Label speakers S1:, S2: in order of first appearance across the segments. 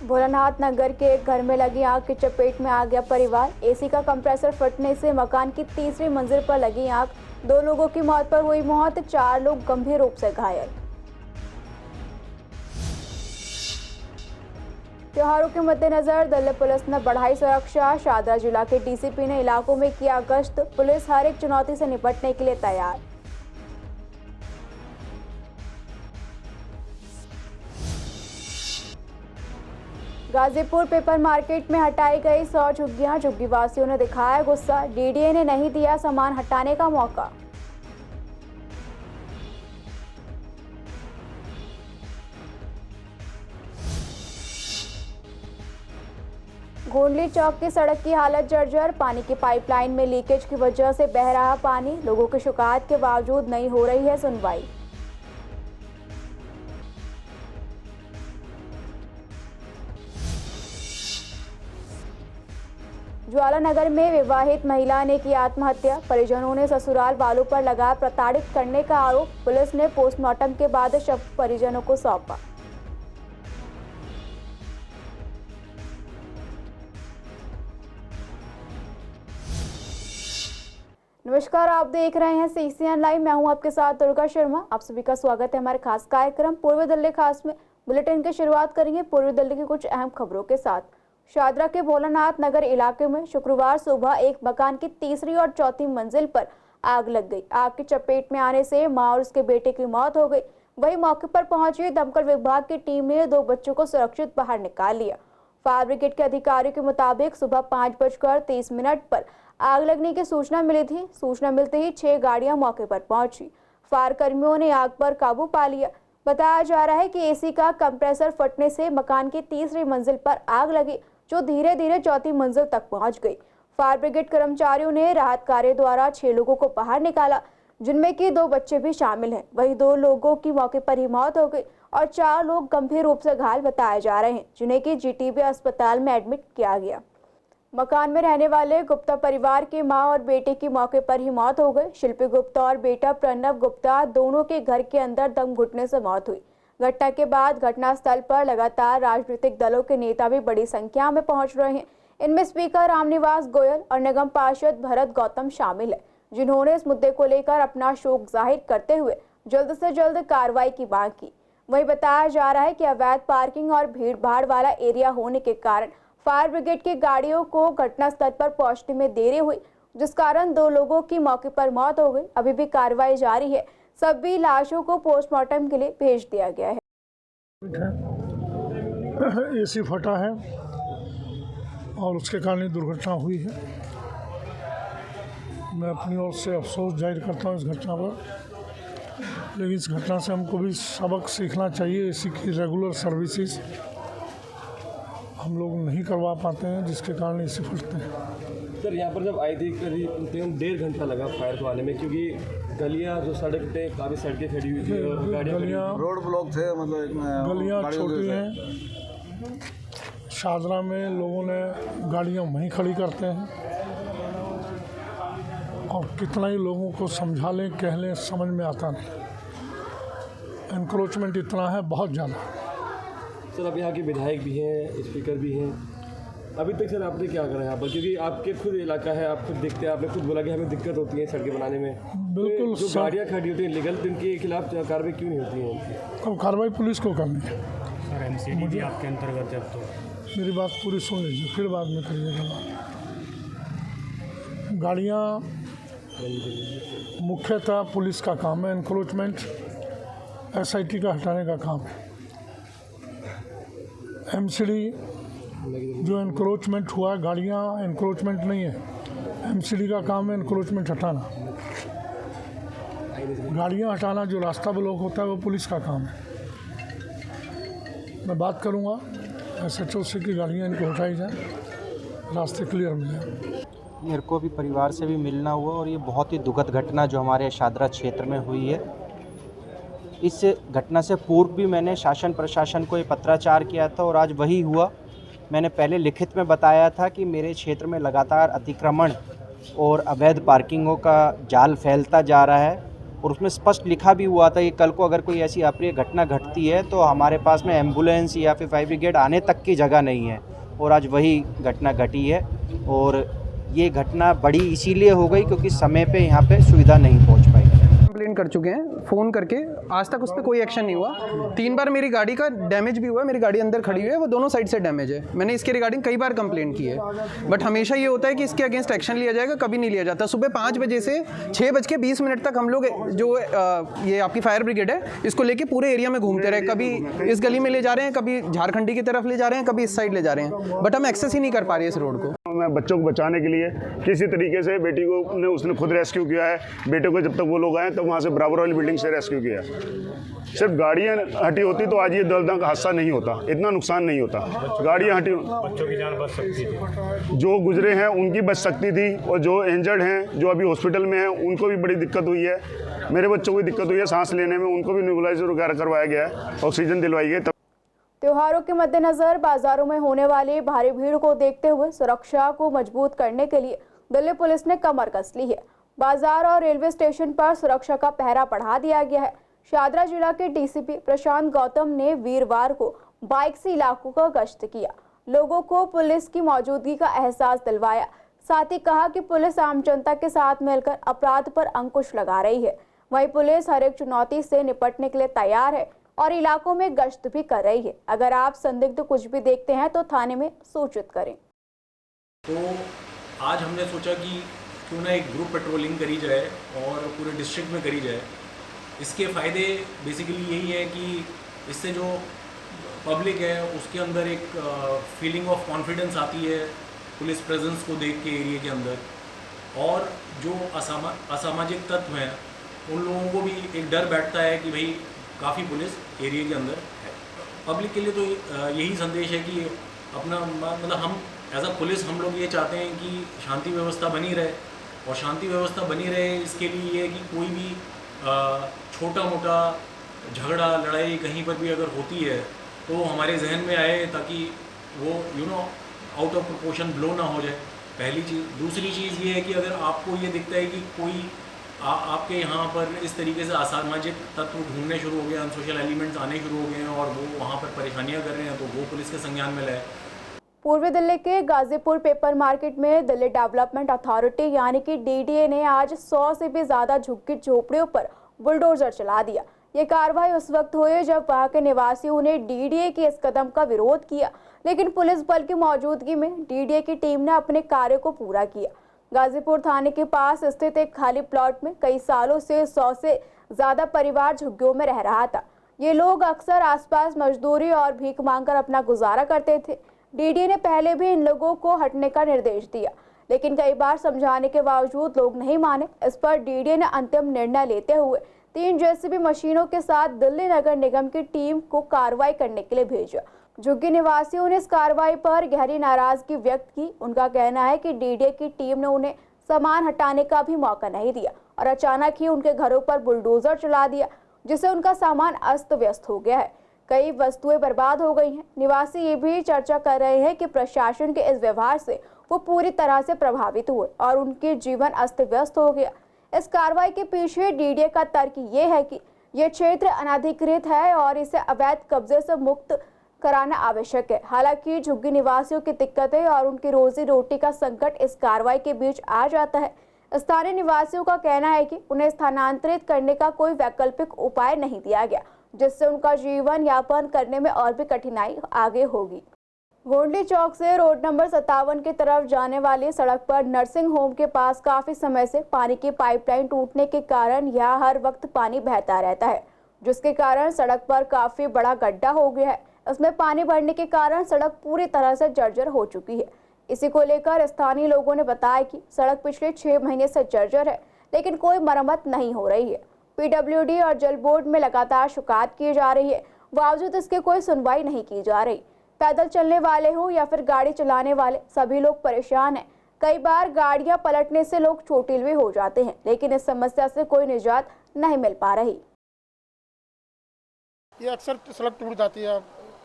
S1: भोलानाथ नगर के एक घर में लगी आग की चपेट में आ गया परिवार। एसी का कंप्रेसर फटने से मकान की तीसरी मंजिल पर लगी आग। 2 लोगों की मौत पर हुई मौत, 4 लोग गंभीर रूप से घायल। त्योहारों के मद्देनजर दिल्ली पुलिस ने बढ़ाई सुरक्षा। शादरा जिला के डीसीपी ने इलाकों में किया गश्त। पुलिस हर एक चुनौती से निपटने के लिए तैयार। गाजीपुर पेपर मार्केट में हटाई गई 100 झुग्गियां। झुग्गीवासियों ने दिखाया गुस्सा। डीडीए ने नहीं दिया सामान हटाने का मौका। गोंडली चौक की सड़क की हालत जर्जर। पानी की पाइपलाइन में लीकेज की वजह से बह रहा पानी। लोगों की शिकायत के बावजूद नहीं हो रही है सुनवाई। ज्वालानगर में विवाहित महिला ने की आत्महत्या। परिजनों ने ससुराल वालों पर लगाया प्रताड़ित करने का आरोप। पुलिस ने पोस्टमार्टम के बाद शव परिजनों को सौंपा। नमस्कार, आप देख रहे हैं सीसीएन लाइव। मैं हूं आपके साथ दुर्गा शर्मा। आप सभी का स्वागत है हमारे खास कार्यक्रम पूर्वी दिल्ली खास में। बुलेटिन की शुरुआत करेंगे पूर्वी दिल्ली की कुछ अहम खबरों के साथ। शादरा के भोलानाथ नगर इलाके में शुक्रवार सुबह एक मकान की तीसरी और चौथी मंजिल पर आग लग गई। आग की चपेट में आने से मां और उसके बेटे की मौत हो गई। वहीं मौके पर पहुंची दमकल विभाग की टीम ने 2 बच्चों को सुरक्षित बाहर निकाल लिया। फायर ब्रिगेड के अधिकारियों के मुताबिक सुबह 5:30 पर आग लगने की सूचना मिली थी। सूचना मिलते ही 6 गाड़ियां मौके पर पहुंची। फायर कर्मियों ने आग पर काबू पा लिया। बताया जा रहा है कि एसी का कंप्रेसर फटने से मकान की तीसरी मंजिल पर आग लगी, जो धीरे धीरे चौथी मंजिल तक पहुंच गई। फायर ब्रिगेड कर्मचारियों ने राहत कार्य द्वारा 6 लोगों को बाहर निकाला, जिनमें कि 2 बच्चे भी शामिल हैं। वहीं 2 लोगों की मौके पर ही मौत हो गई और 4 लोग गंभीर रूप से घायल बताए जा रहे हैं, जिन्हें कि जीटीबी अस्पताल में एडमिट किया गया। मकान में रहने वाले गुप्ता परिवार के मां और बेटे की मौके पर ही मौत हो गई। शिल्पी गुप्ता और बेटा प्रणव गुप्ता दोनों के घर के अंदर दम घुटने से मौत हुई। घटना के बाद घटनास्थल पर लगातार राजनीतिक दलों के नेता भी बड़ी संख्या में पहुंच रहे हैं। इनमें स्पीकर रामनिवास गोयल और निगम पार्षद भरत गौतम शामिल है, जिन्होंने इस मुद्दे को लेकर अपना शोक जाहिर करते हुए जल्द से जल्द कार्रवाई की मांग की। वहीं बताया जा रहा है कि अवैध पार्किंग और भीड़ भाड़ वाला एरिया होने के कारण फायर ब्रिगेड की गाड़ियों को घटनास्थल पर पहुंचने में देरी हुई, जिस कारण 2 लोगों की मौके पर मौत हो गई। अभी भी कार्रवाई जारी है। सभी लाशों को पोस्टमार्टम के लिए भेज दिया गया है।
S2: एसी फटा है और उसके कारण दुर्घटना हुई है। मैं अपनी ओर से अफसोस जाहिर करता हूँ इस घटना पर, लेकिन इस घटना से हमको भी सबक सीखना चाहिए। एसी की रेगुलर सर्विसेज हम लोग नहीं करवा पाते हैं, जिसके कारण एसी फटते हैं।
S3: सर, यहाँ पर जब आई थी करीब 1.5 घंटा लगा फायर को आने में, क्योंकि गलियाँ जो सड़क पे काफ़ी सड़कें खड़ी हुई थी और
S2: गलियाँ
S4: रोड ब्लॉक थे, मतलब
S2: गलियाँ छोटी हैं। शादरा में लोगों ने गाड़ियाँ वहीं खड़ी करते हैं और कितना ही लोगों को समझा लें, कह लें, समझ में आता नहीं। एनक्रोचमेंट इतना है, बहुत ज़्यादा।
S3: सर, अब यहाँ के विधायक भी हैं, स्पीकर भी हैं। अभी तक सर आपने क्या करा यहाँ पर, क्योंकि आपके खुद इलाका है, आप खुद देखते हैं, आपने खुद बोला कि हमें दिक्कत होती है सड़कें बनाने में।
S2: बिल्कुल।
S3: जो गाड़ियाँ खड़ी होती हैं लीगल, तो इनके खिलाफ कार्रवाई क्यों नहीं होती है?
S2: अब कार्रवाई पुलिस को करनी है।
S5: सर, एमसीडी भी आपके अंतर्गत है। तो
S2: मेरी बात पूरी सुन लीजिए, फिर बाद में करिएगा। गाड़ियाँ मुख्यतः पुलिस का काम है। एनक्रोचमेंट एसआईटी का हटाने का काम है। एमसीडी जो एनक्रोचमेंट हुआ, गाड़ियाँ एनक्रोचमेंट नहीं है। एमसीडी का काम है एनक्रोचमेंट हटाना। गाड़ियाँ हटाना, जो रास्ता ब्लॉक होता है, वो पुलिस का काम है। मैं बात करूँगा एसएचओ से कि गाड़ियाँ इनको हटाई जाए, रास्ते क्लियर मिले।
S6: मेरे को भी परिवार से भी मिलना हुआ और ये बहुत ही दुखद घटना जो हमारे शादरा क्षेत्र में हुई है। इस घटना से पूर्व भी मैंने शासन प्रशासन को ये पत्राचार किया था और आज वही हुआ। मैंने पहले लिखित में बताया था कि मेरे क्षेत्र में लगातार अतिक्रमण और अवैध पार्किंगों का जाल फैलता जा रहा है और उसमें स्पष्ट लिखा भी हुआ था कि कल को अगर कोई ऐसी अप्रिय घटना घटती है तो हमारे पास में एम्बुलेंस या फिर फायर ब्रिगेड आने तक की जगह नहीं है। और आज वही घटना घटी है और ये घटना बड़ी इसीलिए हो गई क्योंकि समय पे यहाँ पे सुविधा नहीं पहुँच पाई।
S7: कंप्लेंट कर चुके हैं फ़ोन करके, आज तक उस पर कोई एक्शन नहीं हुआ। 3 बार मेरी गाड़ी का डैमेज भी हुआ है, मेरी गाड़ी अंदर खड़ी हुई है, वो दोनों साइड से डैमेज है। मैंने इसके रिगार्डिंग कई बार कंप्लेंट की है, बट हमेशा ये होता है कि इसके अगेंस्ट एक्शन लिया जाएगा, कभी नहीं लिया जाता। सुबह 5 बजे से 6:20 तक हम लोग जो ये आपकी फायर ब्रिगेड है इसको लेके पूरे एरिया में घूमते रहे। कभी इस गली में ले जा रहे हैं, कभी झारखंडी की तरफ ले जा रहे हैं, कभी इस साइड ले जा रहे हैं, बट हम एक्सेस ही नहीं कर पा रहे इस रोड को।
S8: मैं बच्चों को बचाने के लिए किसी तरीके से बेटी को उसने खुद रेस्क्यू किया है। बेटे को जब तक वो लोग आए तब वहाँ से बराबर वाली बिल्डिंग से रेस्क्यू किया। सिर्फ गाड़ियाँ हटी होती तो आज ये दर्दनाक हादसा नहीं होता, इतना नुकसान नहीं होता। गाड़ियाँ हटी,
S5: बच्चों की जान बच सकती थी।
S8: जो गुजरे हैं उनकी बच सकती थी, और जो इंजर्ड हैं, जो अभी हॉस्पिटल में हैं, उनको भी बड़ी दिक्कत हुई है। मेरे बच्चों को भी दिक्कत हुई है सांस लेने में, उनको भी नेबुलाइजर वगैरह करवाया गया है, ऑक्सीजन दिलवाई गई।
S1: त्योहारों के मद्देनजर बाजारों में होने वाली भारी भीड़ को देखते हुए सुरक्षा को मजबूत करने के लिए दिल्ली पुलिस ने कमर कस ली है। बाजार और रेलवे स्टेशन पर सुरक्षा का पहरा बढ़ा दिया गया है। शादरा जिला के डीसीपी प्रशांत गौतम ने वीरवार को बाइक से इलाकों का गश्त किया, लोगों को पुलिस की मौजूदगी का एहसास दिलवाया। साथ ही कहा कि पुलिस आम जनता के साथ मिलकर अपराध पर अंकुश लगा रही है। वहीं पुलिस हर एक चुनौती से निपटने के लिए तैयार है और इलाकों में गश्त भी कर रही है। अगर आप संदिग्ध कुछ भी देखते हैं तो थाने में सूचित करें।
S9: तो आज हमने सोचा कि क्यों ना एक ग्रुप पेट्रोलिंग करी जाए और पूरे डिस्ट्रिक्ट में करी जाए। इसके फ़ायदे बेसिकली यही है कि इससे जो पब्लिक है उसके अंदर एक फीलिंग ऑफ कॉन्फिडेंस आती है पुलिस प्रेजेंस को देख के एरिया के अंदर, और जो असामाजिक तत्व हैं उन लोगों को भी एक डर बैठता है कि भाई काफ़ी पुलिस एरिया के अंदर है। पब्लिक के लिए तो यही संदेश है कि अपना मतलब हम एज अ पुलिस हम लोग ये चाहते हैं कि शांति व्यवस्था बनी रहे, और शांति व्यवस्था बनी रहे इसके लिए ये कि कोई भी छोटा मोटा झगड़ा लड़ाई कहीं पर भी अगर होती है तो हमारे जहन में आए, ताकि वो आउट ऑफ प्रोपोर्शन ब्लो ना हो जाए, पहली चीज़। दूसरी चीज़ ये है कि अगर आपको ये दिखता है कि कोई आपके यहाँ पर इस तरीके से असामाजिक तत्व ढूंढने शुरू हो गए, अनसोशल एलिमेंट्स आने शुरू हो गए हैं और वो वहाँ पर परेशानियाँ कर रहे हैं, तो वो पुलिस के संज्ञान में लाए।
S1: पूर्वी दिल्ली के गाजीपुर पेपर मार्केट में दिल्ली डेवलपमेंट अथॉरिटी यानी कि डीडीए ने आज 100 से भी ज्यादा झुग्गी झोपड़ियों पर बुलडोजर चला दिया। ये कार्रवाई उस वक्त हुई जब वहां के निवासियों ने डीडीए के इस कदम का विरोध किया, लेकिन पुलिस बल की मौजूदगी में डीडीए की टीम ने अपने कार्य को पूरा किया। गाजीपुर थाने के पास स्थित एक खाली प्लॉट में कई सालों से 100 से ज्यादा परिवार झुग्गियों में रह रहा था। ये लोग अक्सर आसपास मजदूरी और भीख मांगकर अपना गुजारा करते थे। डीडीए ने पहले भी इन लोगों को हटने का निर्देश दिया, लेकिन कई बार समझाने के बावजूद लोग नहीं माने। इस पर डीडीए ने अंतिम निर्णय लेते हुए 3 जेसीबी मशीनों के साथ दिल्ली नगर निगम की टीम को कार्रवाई करने के लिए भेजा। झुग्गी निवासियों ने इस कार्रवाई पर गहरी नाराजगी व्यक्त की। उनका कहना है कि डीडीए की टीम ने उन्हें सामान हटाने का भी मौका नहीं दिया और अचानक ही उनके घरों पर बुलडोजर चला दिया, जिससे उनका सामान अस्त व्यस्त हो गया है। कई वस्तुएं बर्बाद हो गई हैं। निवासी ये भी चर्चा कर रहे हैं कि प्रशासन के इस व्यवहार से वो पूरी तरह से प्रभावित हुए और उनके जीवन अस्त व्यस्त हो गया। इस कार्रवाई के पीछे डीडीए का तर्क ये है कि ये क्षेत्र अनाधिकृत है और इसे अवैध कब्जे से मुक्त कराना आवश्यक है। हालांकि झुग्गी निवासियों की दिक्कतें और उनकी रोजी रोटी का संकट इस कार्रवाई के बीच आ जाता है। स्थानीय निवासियों का कहना है कि उन्हें स्थानांतरित करने का कोई वैकल्पिक उपाय नहीं दिया गया, जिससे उनका जीवन यापन करने में और भी कठिनाई आगे होगी। गोंडली चौक से रोड नंबर 57 की तरफ जाने वाली सड़क पर नर्सिंग होम के पास काफी समय से पानी की पाइपलाइन टूटने के कारण यहाँ हर वक्त पानी बहता रहता है, जिसके कारण सड़क पर काफी बड़ा गड्ढा हो गया है। इसमें पानी भरने के कारण सड़क पूरी तरह से जर्जर हो चुकी है। इसी को लेकर स्थानीय लोगों ने बताया कि सड़क पिछले 6 महीने से जर्जर है, लेकिन कोई मरम्मत नहीं हो रही है। पीडब्ल्यूडी और जल बोर्ड में लगातार शिकायत की जा रही है, बावजूद इसके कोई सुनवाई नहीं की जा रही। पैदल चलने वाले हो या फिर गाड़ी चलाने वाले सभी लोग परेशान हैं। कई बार गाड़ियां पलटने से लोग चोटिल भी हो जाते हैं, लेकिन इस समस्या से कोई निजात नहीं मिल पा रही।
S10: ये अक्सर सड़क टूट जाती है,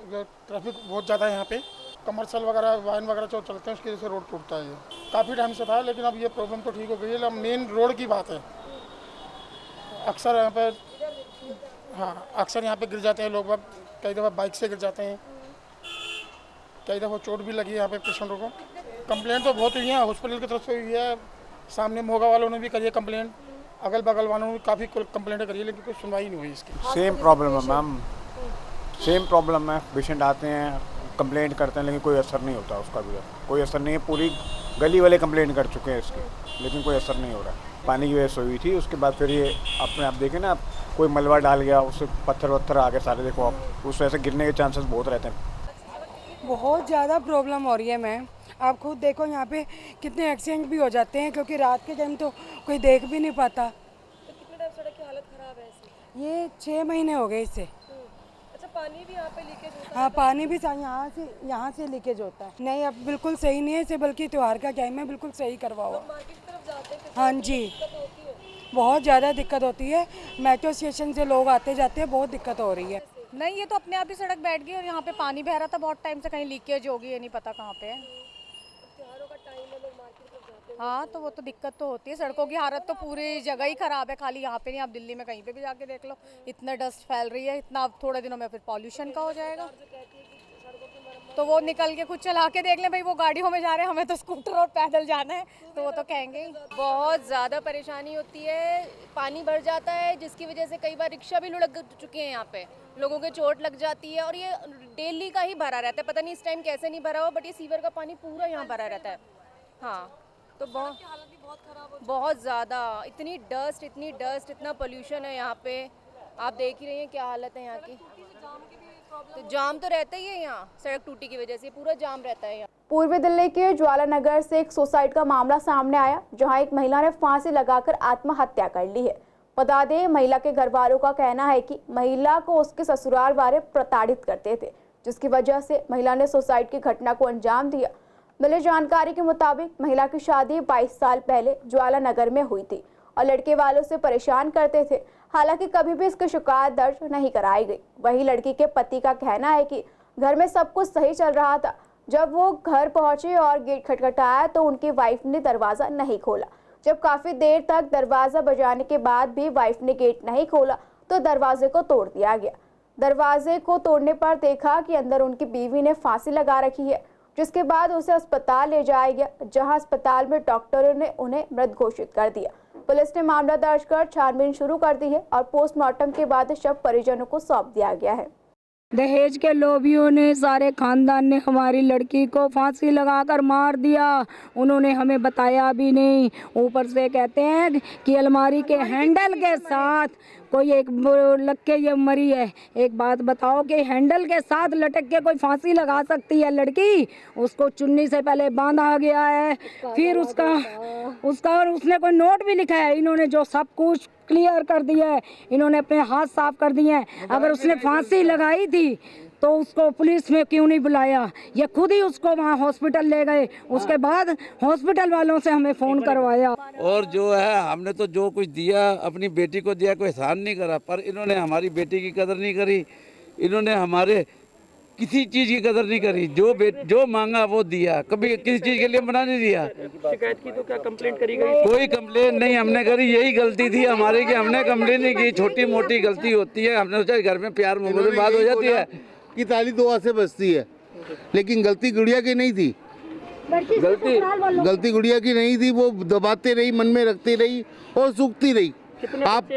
S10: ट्रैफिक बहुत ज़्यादा है यहाँ पे, कमर्शियल वगैरह वाहन वगैरह जो चलते हैं उसकी वजह से रोड टूटता है। काफ़ी टाइम से था, लेकिन अब ये प्रॉब्लम तो ठीक हो गई है। मेन रोड की बात है, अक्सर यहाँ पर, हाँ अक्सर यहाँ पे गिर जाते हैं लोग, कई दफ़ा बाइक से गिर जाते हैं, कई दफ़ा चोट भी लगी है यहाँ पे पेशेंटों को। कंप्लेंट तो बहुत हुई है, हॉस्पिटल की तरफ से हुई है, सामने मोगा वालों ने भी करी है कंप्लेंट, अगल बगल वालों ने काफ़ी कंप्लेंट करी है, लेकिन कोई सुनवाई नहीं हुई इसकी।
S5: सेम प्रॉब्लम है मैम, सेम प्रॉब्लम है। पेशेंट आते हैं, कंप्लेंट करते हैं, लेकिन कोई असर नहीं होता उसका भी, कोई असर नहीं है। पूरी गली वाले कंप्लेंट कर चुके हैं इसकी, लेकिन कोई असर नहीं हो रहा है। पानी की वजह से हुई थी, उसके बाद फिर ये अपने आप देखें ना, कोई मलबा डाल गया, उससे पत्थर वत्थर आ गए सारे, देखो आप, उस वजह से गिरने के चांसेस बहुत रहते हैं।
S11: बहुत ज़्यादा प्रॉब्लम हो रही है मैम, आप खुद देखो यहाँ पे कितने एक्सीडेंट भी हो जाते हैं, क्योंकि रात के टाइम तो कोई देख भी नहीं पाता।
S12: तो कितने टाइम सड़क की हालत ख़राब है ऐसे?
S11: ये 6 महीने हो गए इससे।
S12: अच्छा, पानी भी यहाँ पे लीकेज होता है?
S11: हाँ, पानी भी यहाँ से लीकेज होता है। नहीं, अब बिल्कुल सही नहीं है इसे, बल्कि त्यौहार का टाइम है, बिल्कुल सही करवाओ।
S12: मार्केट की तरफ जाते हैं?
S11: हाँ जी, बहुत ज़्यादा दिक्कत होती है। मेट्रो स्टेशन से लोग आते जाते हैं, बहुत दिक्कत हो रही है।
S12: नहीं, ये तो अपने आप ही सड़क बैठ गई और यहाँ पे पानी बह रहा था बहुत टाइम से, कहीं लीकेज होगी, ये नहीं पता कहाँ पे है। त्योहारों का टाइम है, लोग मार्केट की तरफ जाते हैं। हाँ, तो वो तो दिक्कत तो होती है, सड़कों की हालत तो पूरी जगह ही खराब है, खाली यहाँ पे नहीं, आप दिल्ली में कहीं पे भी जाके देख लो, इतना डस्ट फैल रही है, इतना अब थोड़े दिनों में फिर पॉल्यूशन का हो जाएगा। तो वो निकल के कुछ चला के देख लें, भाई वो गाड़ियों में जा रहे हैं, हमें तो स्कूटर और पैदल जाना है, तो वो तो कहेंगे ही। बहुत ज़्यादा परेशानी होती है, पानी भर जाता है, जिसकी वजह से कई बार रिक्शा भी लुढ़क चुके हैं, यहाँ पे लोगों के चोट लग जाती है, और ये डेली का ही भरा रहता है, पता नहीं इस टाइम कैसे नहीं भरा हुआ, बट ये सीवर का पानी पूरा यहाँ भरा रहता है। हाँ, तो बहुत खराब, बहुत ज़्यादा, इतनी डस्ट, इतना पोल्यूशन है यहाँ पे, आप देख ही रही हैं क्या हालत है यहाँ की। तो जाम तो रहता ही है यहाँ, सड़क टूटी की वजह से पूरा जाम रहता है यहाँ।
S1: पूर्वी दिल्ली के ज्वाला नगर से एक सुसाइड का मामला सामने आया, जहां एक महिला ने फांसी लगाकर आत्महत्या कर ली है। बता दें, महिला के घर वालों का कहना है कि महिला को उसके ससुराल वाले प्रताड़ित करते थे, जिसकी वजह से महिला ने सुसाइड की घटना को अंजाम दिया। मिली जानकारी के मुताबिक महिला की शादी 22 साल पहले ज्वाला नगर में हुई थी और लड़के वालों से परेशान करते थे। हालांकि कभी भी इसकी शिकायत दर्ज नहीं कराई गई। वहीं लड़की के पति का कहना है कि घर में सब कुछ सही चल रहा था, जब वो घर पहुंचे और गेट खटखटाया तो उनकी वाइफ ने दरवाज़ा नहीं खोला। जब काफ़ी देर तक दरवाज़ा बजाने के बाद भी वाइफ ने गेट नहीं खोला तो दरवाजे को तोड़ दिया गया। दरवाजे को तोड़ने पर देखा कि अंदर उनकी बीवी ने फांसी लगा रखी है, जिसके बाद उसे अस्पताल ले जाया गया, जहां अस्पताल में डॉक्टरों ने उन्हें मृत घोषित कर दिया। पुलिस ने मामला दर्ज कर छानबीन शुरू कर दी है और पोस्टमार्टम के बाद शव परिजनों को सौंप दिया गया है।
S13: दहेज के लोभियों ने, सारे खानदान ने हमारी लड़की को फांसी लगाकर मार दिया। उन्होंने हमें बताया भी नहीं। ऊपर से कहते हैं कि अलमारी के हैंडल के साथ कोई एक लग के ये मरी है। एक बात बताओ कि हैंडल के साथ लटक के कोई फांसी लगा सकती है लड़की? उसको चुन्नी से पहले बांधा गया है, फिर उसका और उसने कोई नोट भी लिखा है। इन्होंने जो सब कुछ क्लियर कर दिया है, इन्होंने अपने हाथ साफ कर दिए हैं। अगर उसने फांसी लगाई थी तो उसको पुलिस में क्यों नहीं बुलाया? ये खुद ही उसको वहाँ हॉस्पिटल ले गए, उसके बाद हॉस्पिटल वालों से हमें फ़ोन करवाया।
S14: और जो है, हमने तो जो कुछ दिया अपनी बेटी को दिया, कोई एहसान नहीं करा, पर इन्होंने हमारी बेटी की कदर नहीं करी। इन्होंने हमारे किसी चीज़ की कदर नहीं करी। जो मांगा वो दिया, कभी किसी चीज़ के लिए मना नहीं दिया।
S15: शिकायत की तो क्या कंप्लेंट करी गई?
S14: कोई कंप्लेंट नहीं हमने करी। यही गलती थी हमारी कि हमने कंप्लेंट नहीं की। छोटी मोटी गलती होती है, हमने सोचा घर में प्यार मोहब्बत में बात हो जाती है
S16: कि ताली दुआ से बचती है, लेकिन गलती गुड़िया की नहीं थी। गलती गुड़िया की नहीं थी। वो दबाते रही, मन में रखती रही और सूखती रही। आप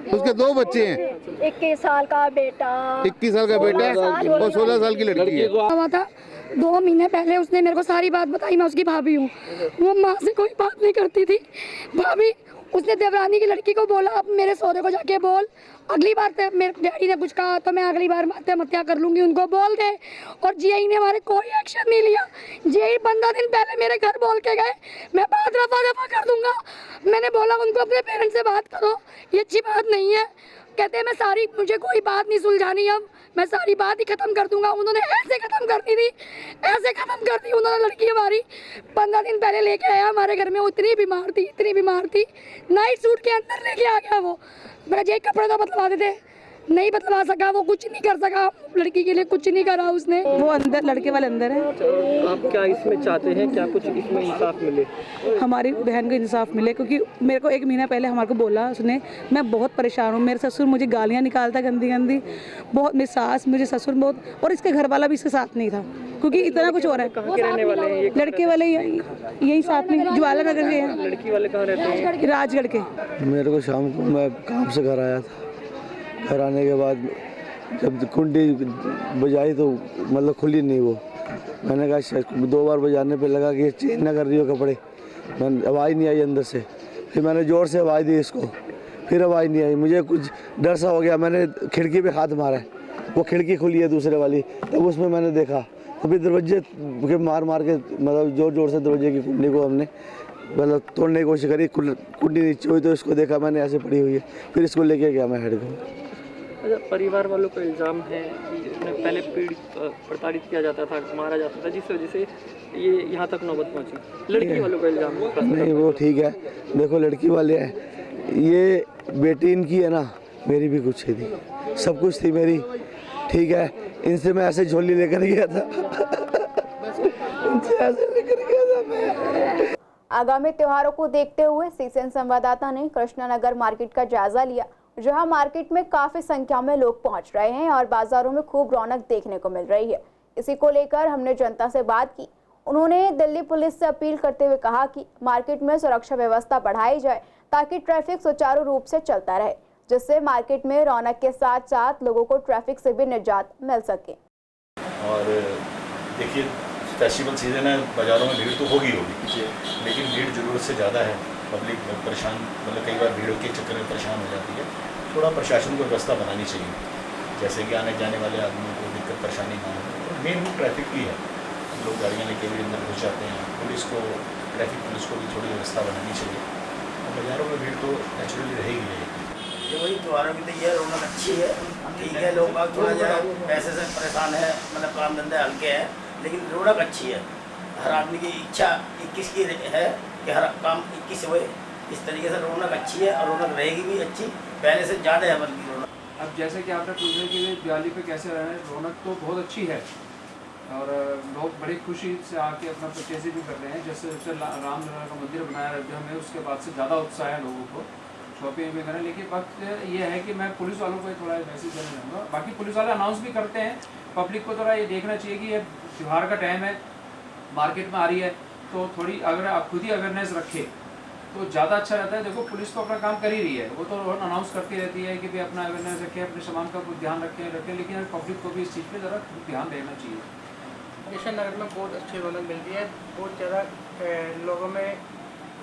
S16: उसके 2 बच्चे हैं,
S13: 21 साल का बेटा,
S16: 21 साल का बेटा और 16 साल की लड़की है।
S13: 2 महीने पहले उसने मेरे को सारी बात बताई। मैं उसकी भाभी हूँ। वो माँ से कोई बात नहीं करती थी। भाभी, उसने देवरानी की लड़की को बोला, अब मेरे सौदे को जाके बोल, अगली बार मेरे डैडी ने कुछ कहा तो मैं अगली बार आत्महत्या कर लूँगी, उनको बोल दे। और जीआई ने हमारे कोई एक्शन नहीं लिया। जीआई 15 दिन पहले मेरे घर बोल के गए, मैं बात रफा कर दूंगा। मैंने बोला उनको अपने पेरेंट्स से बात करो, ये अच्छी बात नहीं है। कहते हैं मुझे कोई बात नहीं सुलझानी, अब मैं सारी बात ही ख़त्म कर दूंगा। उन्होंने ऐसे ख़त्म करनी थी, ऐसे ख़त्म कर दी उन्होंने। लड़की हमारी 15 दिन पहले लेके आया हमारे घर में, वो इतनी बीमार थी, नाइट सूट के अंदर लेके आ गया। वो मेरा जे कपड़े तो बदलवा देते, नहीं बतला सका, वो कुछ नहीं कर सका, लड़की के लिए कुछ नहीं करा उसने। वो अंदर, लड़के वाले अंदर है।
S15: आप क्या इसमें चाहते हैं, क्या कुछ इसमें इंसाफ मिले?
S13: हमारी बहन को इंसाफ मिले, क्योंकि मेरे को 1 महीना पहले हमारे को बोला उसने, मैं बहुत परेशान हूँ। मेरे ससुर मुझे गालियाँ निकालता गंदी गंदी, बहुत, मेरी सास, मुझे ससुर बहुत, और इसके घर वाला भी इसके साथ नहीं था, क्योंकि इतना कुछ हो रहा है।
S15: कहाँ के रहने वाले हैं ये?
S13: लड़के वाले यही साथ में ज्वाला नगर के हैं।
S15: लड़की वाले कहाँ रहते हैं?
S13: राजगढ़ के।
S17: मेरे को शाम को, मैं काम से घर आया था, घर आने के बाद जब कुंडी बजाई तो मतलब खुली नहीं वो। मैंने कहा शायद 2 बार बजाने पे लगा कि चेंज ना कर रही हो कपड़े, मैं आवाज़ नहीं आई अंदर से। फिर मैंने ज़ोर से आवाज़ दी इसको, फिर आवाज़ नहीं आई। मुझे कुछ डर सा हो गया, मैंने खिड़की पे हाथ मारा, वो खिड़की खुली है दूसरे वाली, तब उसमें मैंने देखा, तो फिर दरवाजे के मार के मतलब ज़ोर ज़ोर से दरवाजे की कुंडी को हमने मतलब तोड़ने की कोशिश करी। कुंडी नीचे हुई तो इसको देखा मैंने, ऐसे पड़ी हुई है, फिर इसको लेके गया मैं हेड को।
S15: अच्छा, परिवार वालों का इल्ज़ाम है कि इसमें पहले पीड़ित प्रताड़ित किया जाता था, मारा जाता था, जिस वजह से ये यहाँ तक नौबत पहुँची। लड़की वालों का इल्ज़ाम है।
S17: नहीं वो ठीक है, देखो लड़की वाले हैं, ये बेटी इनकी है ना, मेरी भी कुछ थी, सब कुछ थी मेरी, ठीक है। इनसे मैं ऐसे झोली लेकर गया था, इनसे ऐसे लेकर गया था मैं।
S1: आगामी त्योहारों को देखते हुए सीसीएन संवाददाता ने कृष्णानगर मार्केट का जायजा लिया, जहां मार्केट में काफी संख्या में लोग पहुंच रहे हैं और बाजारों में खूब रौनक देखने को मिल रही है। इसी को लेकर हमने जनता से बात की। उन्होंने दिल्ली पुलिस से अपील करते हुए कहा कि मार्केट में सुरक्षा व्यवस्था बढ़ाई जाए ताकि ट्रैफिक सुचारू रूप से चलता रहे, जिससे मार्केट में रौनक के साथ साथ लोगों को ट्रैफिक से भी निजात मिल सके।
S18: और देखिए फेस्टिवल सीजन है, बाज़ारों में भीड़ तो होगी, लेकिन भीड़ ज़रूरत से ज़्यादा है। पब्लिक परेशान, मतलब कई बार भीड़ के चक्कर में परेशान हो जाती है। थोड़ा प्रशासन को व्यवस्था बनानी चाहिए, जैसे कि आने जाने वाले आदमियों को दिक्कत परेशानी ना हो। मेन रूट ट्रैफिक की है, लोग गाड़ियाँ लेके भी अंदर घुस जाते हैं। पुलिस को, ट्रैफिक पुलिस को भी थोड़ी व्यवस्था बनानी चाहिए। और बाज़ारों में भीड़ तो नेचुरली रहेगी।
S19: ये वही त्योहारों की तो ये रौनक अच्छी है, ठीक है। लोग बाग थोड़ा जरा पैसे से परेशान है, मतलब काम धंधे हल्के हैं, लेकिन रौनक अच्छी है। हर आदमी की इच्छा 21 की है कि हर काम 21 से होए। इस तरीके से रौनक अच्छी है और रौनक रहेगी भी अच्छी, पहले से ज़्यादा है बल्कि रौनक।
S20: अब जैसे कि आपने पूछा कि दिवाली पे कैसे रहे, रौनक तो बहुत अच्छी है और लोग बड़ी खुशी से आके अपना परचेज भी कर रहे हैं। जैसे रामलला का मंदिर बनाया अयोध्या में, उसके बाद से ज़्यादा उत्साह है लोगों को शॉपिंग भी करें। लेकिन वक्त ये है कि मैं पुलिस वालों को थोड़ा मैसेज देना चाहूँगा। बाकी पुलिस वाले अनाउंस भी करते हैं, पब्लिक को थोड़ा ये देखना चाहिए कि ये त्यौहार का टाइम है, मार्केट में आ रही है, तो थोड़ी अगर आप खुद ही अवेयरनेस रखें तो ज़्यादा अच्छा रहता है। देखो पुलिस तो अपना काम कर ही रही है, वो तो अनाउंस करती रहती है कि भाई अपना अवेयरनेस रखें, अपने सामान का कुछ ध्यान रखें, लेकिन पब्लिक को भी इस चीज़ पे ज़रा ध्यान देना चाहिए।
S21: कृष्णानगर में बहुत अच्छी रौनक मिलती है, बहुत ज़्यादा लोगों में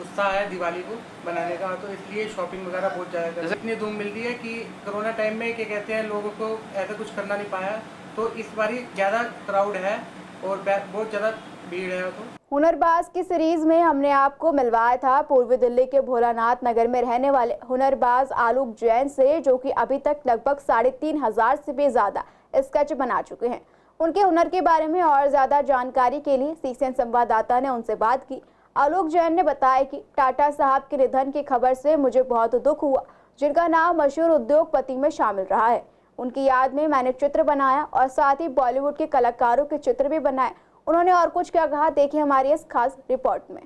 S21: उत्साह है दिवाली को बनाने का, तो इसलिए शॉपिंग वगैरह बहुत ज़्यादा इतनी धूम मिलती है कि कोरोना टाइम में क्या कहते हैं, लोगों को ऐसा कुछ करना नहीं पाया, तो इस बारी ज़्यादा क्राउड है और बहुत ज़्यादा भीड़ है। तो
S1: हुनरबाज की सीरीज में हमने आपको मिलवाया था पूर्वी दिल्ली के भोलानाथ नगर में रहने वाले हुनरबाज आलोक जैन से, जो कि अभी तक लगभग 3500 से भी ज्यादा स्केच बना चुके हैं। उनके हुनर के बारे में और ज्यादा जानकारी के लिए सीसीएन संवाददाता ने उनसे बात की। आलोक जैन ने बताया कि टाटा साहब के निधन की खबर से मुझे बहुत दुख हुआ, जिनका नाम मशहूर उद्योगपति में शामिल रहा है। उनकी याद में मैंने चित्र बनाया और साथ ही बॉलीवुड के कलाकारों के चित्र भी बनाए। उन्होंने और कुछ क्या कहा, देखिए हमारी इस खास रिपोर्ट में।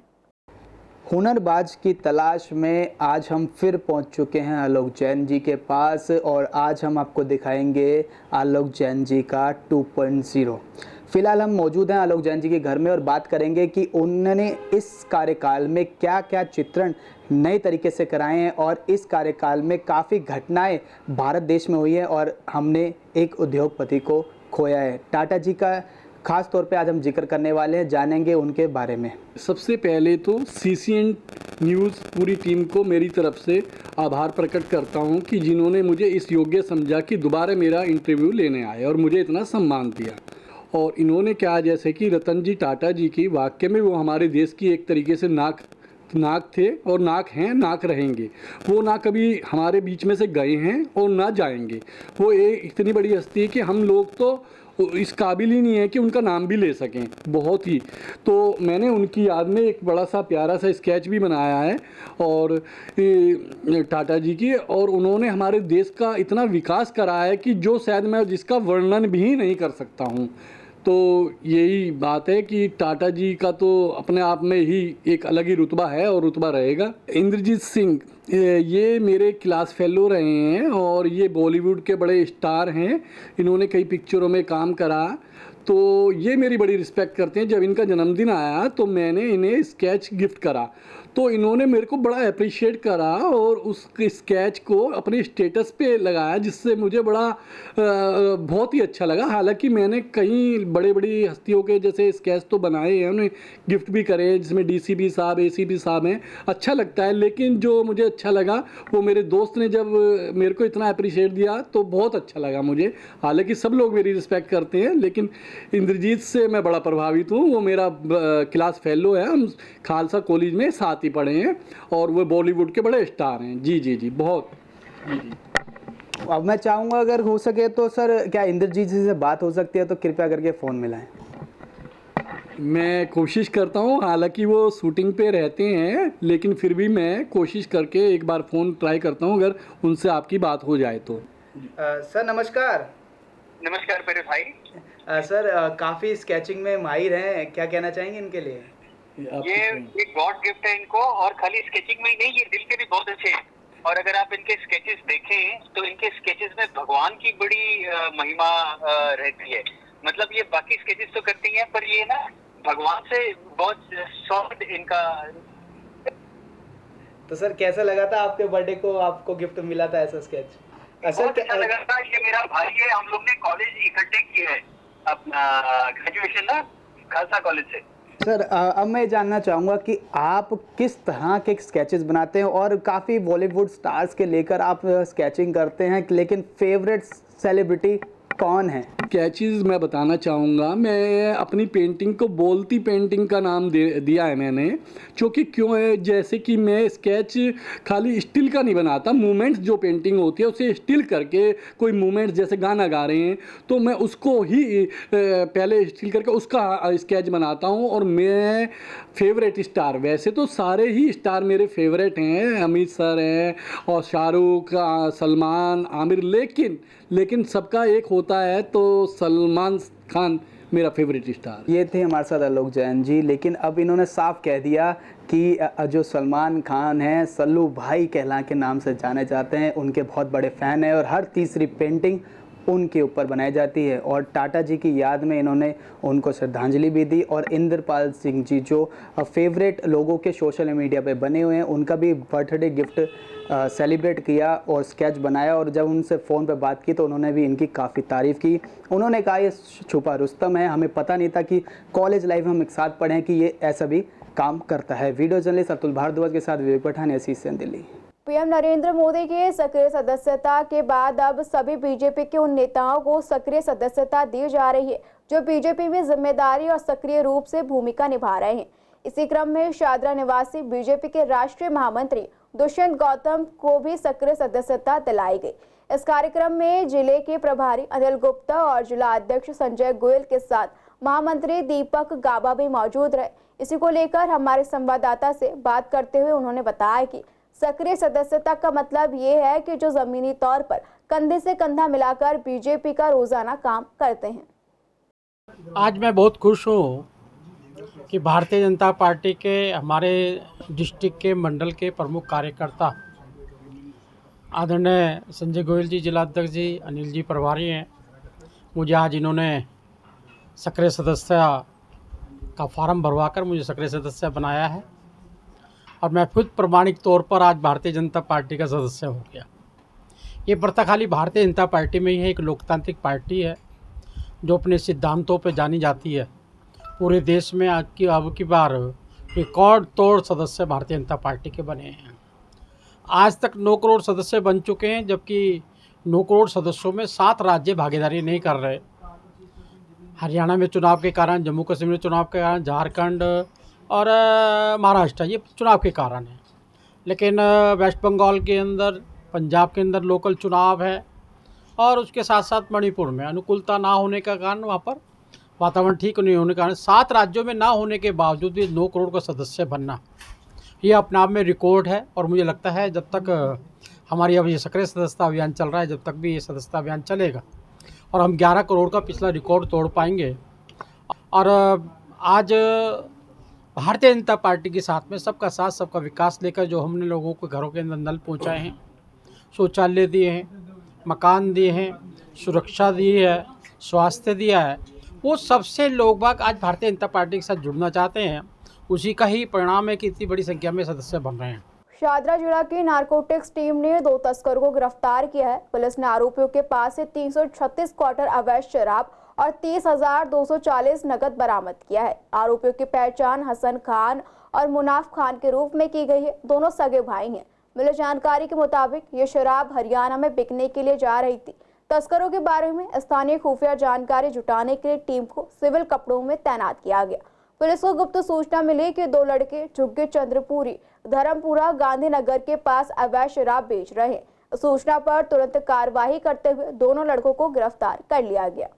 S22: हुनरबाज की तलाश में आज हम फिर पहुंच चुके हैं आलोक जैन जी के पास और आज हम आपको दिखाएंगे आलोक जैन जी का 2.0। फिलहाल हम मौजूद हैं आलोक जैन जी के घर में और बात करेंगे कि उन्होंने इस कार्यकाल में क्या क्या चित्रण नए तरीके से कराए हैं और इस कार्यकाल में काफ़ी घटनाएं भारत देश में हुई हैं और हमने एक उद्योगपति को खोया है। टाटा जी का खास तौर पे आज हम जिक्र करने वाले हैं, जानेंगे उनके बारे में।
S23: सबसे पहले तो सीसीएन न्यूज़ पूरी टीम को मेरी तरफ से आभार प्रकट करता हूं कि जिन्होंने मुझे इस योग्य समझा कि दोबारा मेरा इंटरव्यू लेने आए और मुझे इतना सम्मान दिया। और इन्होंने क्या, जैसे कि रतन जी टाटा जी की वाकई में वो हमारे देश की एक तरीके से नाक नाक थे और नाक हैं, नाक रहेंगे। वो ना कभी हमारे बीच में से गए हैं और ना जाएंगे। वो इतनी बड़ी हस्ती है कि हम लोग तो इस काबिल ही नहीं है कि उनका नाम भी ले सकें, बहुत ही। तो मैंने उनकी याद में एक बड़ा सा प्यारा सा स्केच भी बनाया है और टाटा जी की, और उन्होंने हमारे देश का इतना विकास करा है कि जो शायद मैं जिसका वर्णन भी नहीं कर सकता हूँ। तो यही बात है कि टाटा जी का तो अपने आप में ही एक अलग ही रुतबा है और रुतबा रहेगा। इंद्रजीत सिंह ये मेरे क्लास फेलो रहे हैं और ये बॉलीवुड के बड़े स्टार हैं। इन्होंने कई पिक्चरों में काम करा, तो ये मेरी बड़ी रिस्पेक्ट करते हैं। जब इनका जन्मदिन आया तो मैंने इन्हें स्केच गिफ्ट करा, तो इन्होंने मेरे को बड़ा अप्रिशिएट करा और उस स्केच को अपने स्टेटस पे लगाया, जिससे मुझे बड़ा बहुत ही अच्छा लगा। हालांकि मैंने कई बड़ी बड़ी हस्तियों के जैसे स्केच तो बनाए हैं, उन्हें गिफ्ट भी करे, जिसमें डीसीपी साहब, एसीपी साहब हैं, अच्छा लगता है। लेकिन जो मुझे अच्छा लगा वो मेरे दोस्त ने जब मेरे को इतना अप्रिशिएट दिया तो बहुत अच्छा लगा मुझे। हालांकि सब लोग मेरी रिस्पेक्ट करते हैं, लेकिन इंद्रजीत से मैं बड़ा प्रभावित हूँ। वो मेरा क्लास फेलो है, हम खालसा कॉलेज में साथ ही पढ़े हैं और वो बॉलीवुड के बड़े स्टार हैं। जी जी जी, बहुत जी जी।
S22: अब मैं चाहूँगा अगर हो सके तो सर, क्या इंद्रजीत जी से बात हो सकती है तो कृपया करके फ़ोन मिलाएं।
S23: मैं कोशिश करता हूँ, हालांकि वो शूटिंग पे रहते हैं, लेकिन फिर भी मैं कोशिश करके एक बार फ़ोन ट्राई करता हूँ, अगर उनसे आपकी बात हो जाए तो।
S22: सर नमस्कार।
S2: नमस्कार मेरे भाई।
S22: सर काफ़ी स्केचिंग में माहिर हैं, क्या कहना चाहेंगे इनके लिए?
S2: ये एक गॉड गिफ्ट है इनको, और खाली स्केचिंग में ही नहीं, ये दिल के भी बहुत अच्छे हैं। और अगर आप इनके स्केचेस देखें तो इनके स्केचेस में भगवान की बड़ी महिमा रहती है। मतलब ये बाकी स्केचेस तो करती हैं, पर ये ना भगवान से बहुत सॉफ्ट इनका।
S22: तो सर कैसा लगा था आपके बर्थडे को, आपको गिफ्ट मिला था ऐसा स्केच?
S2: बहुत अच्छा लगा था। ये मेरा भाई है, हम लोग ने कॉलेज इकट्ठे किए हैं अपना ग्रेजुएशन ना खालसा कॉलेज से।
S22: सर अब मैं जानना चाहूँगा कि आप किस तरह के स्केचेस बनाते हैं, और काफ़ी बॉलीवुड स्टार्स के लेकर आप स्केचिंग करते हैं, लेकिन फेवरेट सेलिब्रिटी कौन है?
S23: स्केचेस मैं बताना चाहूँगा, मैं अपनी पेंटिंग को बोलती पेंटिंग का नाम दिया है मैंने, क्योंकि क्यों है, जैसे कि मैं स्केच खाली स्टिल का नहीं बनाता, मूवमेंट्स जो पेंटिंग होती है उसे स्टिल करके कोई मूवमेंट्स जैसे गाना गा रहे हैं तो मैं उसको ही पहले स्टिल करके उसका स्केच बनाता हूँ। और मैं फेवरेट स्टार, वैसे तो सारे ही स्टार मेरे फेवरेट हैं, अमित सर हैं और शाहरुख, सलमान, आमिर, लेकिन सबका एक होता है तो सलमान खान मेरा फेवरेट स्टार।
S22: ये थे हमारे साथ आलोक जैन जी, लेकिन अब इन्होंने साफ कह दिया कि जो सलमान खान हैं, सल्लू भाई कहला के नाम से जाने जाते हैं, उनके बहुत बड़े फ़ैन हैं और हर तीसरी पेंटिंग उनके ऊपर बनाई जाती है। और टाटा जी की याद में इन्होंने उनको श्रद्धांजलि भी दी। और इंद्रपाल सिंह जी जो फेवरेट लोगों के सोशल मीडिया पे बने हुए हैं, उनका भी बर्थडे गिफ्ट सेलिब्रेट किया और स्केच बनाया। और जब उनसे फ़ोन पे बात की तो उन्होंने भी इनकी काफ़ी तारीफ़ की। उन्होंने कहा ये छुपा रुस्तम है, हमें पता नहीं था कि कॉलेज लाइफ में हम एक साथ पढ़ें कि ये ऐसा भी काम करता है। वीडियो जर्नलिस्ट अतुल भारद्वाज के साथ विवेक पठान, एसीसी दिल्ली।
S1: पीएम नरेंद्र मोदी के सक्रिय सदस्यता के बाद अब सभी बीजेपी के उन नेताओं को सक्रिय सदस्यता दी जा रही है जो बीजेपी में जिम्मेदारी और सक्रिय रूप से भूमिका निभा रहे हैं। इसी क्रम में शादरा निवासी बीजेपी के राष्ट्रीय महामंत्री दुष्यंत गौतम को भी सक्रिय सदस्यता दिलाई गई। इस कार्यक्रम में जिले के प्रभारी अनिल गुप्ता और जिला अध्यक्ष संजय गोयल के साथ महामंत्री दीपक गाबा भी मौजूद रहे। इसी को लेकर हमारे संवाददाता से बात करते हुए उन्होंने बताया कि सक्रिय सदस्यता का मतलब ये है कि जो जमीनी तौर पर कंधे से कंधा मिलाकर बीजेपी का रोजाना काम करते हैं।
S3: आज मैं बहुत खुश हूँ कि भारतीय जनता पार्टी के हमारे डिस्ट्रिक्ट के मंडल के प्रमुख कार्यकर्ता आदरणीय संजय गोयल जी जिला अध्यक्ष जी, अनिल जी प्रभारी हैं, मुझे आज इन्होंने सक्रिय सदस्य का फार्म भरवाकर मुझे सक्रिय सदस्य बनाया है और मैं खुद प्रमाणिक तौर पर आज भारतीय जनता पार्टी का सदस्य हो गया। ये प्रथा खाली भारतीय जनता पार्टी में ही है, एक लोकतांत्रिक पार्टी है जो अपने सिद्धांतों पर जानी जाती है। पूरे देश में अब की बार रिकॉर्ड तोड़ सदस्य भारतीय जनता पार्टी के बने हैं। आज तक 9 करोड़ सदस्य बन चुके हैं, जबकि 9 करोड़ सदस्यों में 7 राज्य भागीदारी नहीं कर रहे। हरियाणा में चुनाव के कारण, जम्मू कश्मीर में चुनाव के कारण, झारखंड, और महाराष्ट्र, ये चुनाव के कारण है। लेकिन वेस्ट बंगाल के अंदर, पंजाब के अंदर लोकल चुनाव है और उसके साथ साथ मणिपुर में अनुकूलता ना होने का कारण, वहाँ पर वातावरण ठीक नहीं होने के कारण 7 राज्यों में ना होने के बावजूद भी 9 करोड़ का सदस्य बनना, ये अपने आप में रिकॉर्ड है। और मुझे लगता है जब तक हमारी अब ये सक्रिय सदस्यता अभियान चल रहा है, जब तक भी ये सदस्यता अभियान चलेगा और हम 11 करोड़ का पिछला रिकॉर्ड तोड़ पाएंगे। और आज भारतीय जनता पार्टी के साथ में सबका साथ सबका विकास लेकर जो हमने लोगों को घरों के अंदर नल पहुँचाए हैं, शौचालय दिए हैं, मकान दिए हैं, सुरक्षा दी है, स्वास्थ्य दिया है, वो सबसे लोग बाग आज भारतीय जनता पार्टी के साथ जुड़ना चाहते हैं। उसी का ही परिणाम है कि इतनी बड़ी संख्या में सदस्य बन रहे हैं।
S1: शादरा जिला की नारकोटिक्स टीम ने 2 तस्करों को गिरफ्तार किया है। पुलिस ने आरोपियों के पास से 336 क्वार्टर अवैध शराब और 30,240 नकद बरामद किया है। आरोपियों की पहचान हसन खान और मुनाफ खान के रूप में की गई है। दोनों सगे भाई हैं। मिली जानकारी के मुताबिक ये शराब हरियाणा में बिकने के लिए जा रही थी। तस्करों के बारे में स्थानीय खुफिया जानकारी जुटाने के लिए टीम को सिविल कपड़ों में तैनात किया गया। पुलिस को गुप्त सूचना मिली कि 2 लड़के झुग्गी चंद्रपुरी धर्मपुरा गांधीनगर के पास अवैध शराब बेच रहे हैं। सूचना पर तुरंत कार्रवाई करते हुए दोनों लड़कों को गिरफ्तार कर लिया गया।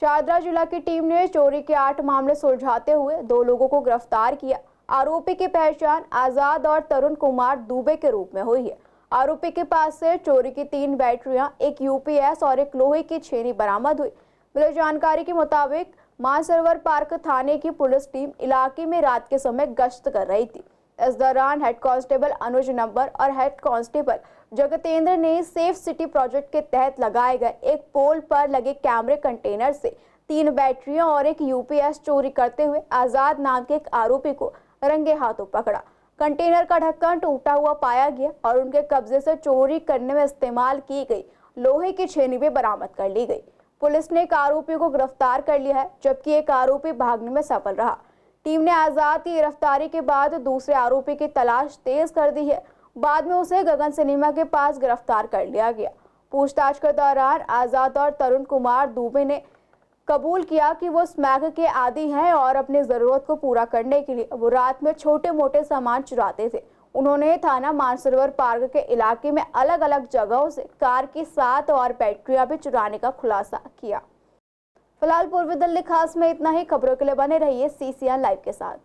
S1: शादरा जिला की टीम ने चोरी के 8 मामले सुलझाते हुए 2 लोगों को गिरफ्तार किया। आरोपी की पहचान आजाद और तरुण कुमार दुबे के रूप में हुई है। आरोपी के पास से चोरी की 3 बैटरियां, एक यूपीएस और एक लोहे की छेनी बरामद हुई। मिली जानकारी के मुताबिक मानसरोवर पार्क थाने की पुलिस टीम इलाके में रात के समय गश्त कर रही थी। इस दौरान हेड कांस्टेबल अनुज नंबर और हेड कांस्टेबल जगतेंद्र ने सेफ सिटी प्रोजेक्ट के तहत लगाए गए एक पोल पर लगे कैमरे कंटेनर से 3 बैटरियां और एक यूपीएस चोरी करते हुए आजाद नाम के एक आरोपी को रंगे हाथों पकड़ा। कंटेनर का ढक्कन टूटा हुआ पाया गया और उनके कब्जे से चोरी करने में इस्तेमाल की गई लोहे की छेनी भी बरामद कर ली गई। पुलिस ने एक आरोपी को गिरफ्तार कर लिया है, जबकि एक आरोपी भागने में सफल रहा। टीम ने आजाद की गिरफ्तारी के बाद दूसरे आरोपी की तलाश तेज कर दी है। बाद में उसे गगन सिनेमा के पास गिरफ्तार कर लिया गया। पूछताछ के दौरान आजाद और तरुण कुमार दुबे ने कबूल किया कि वो स्मैक के आदी हैं और अपनी जरूरत को पूरा करने के लिए वो रात में छोटे मोटे सामान चुराते थे। उन्होंने थाना मानसरोवर पार्क के इलाके में अलग अलग जगहों से कार की 7 और बैटरियां भी चुराने का खुलासा किया। फिलहाल पूर्वी दिल्ली खास में इतना ही। खबरों के लिए बने रहिए CCN लाइव के साथ।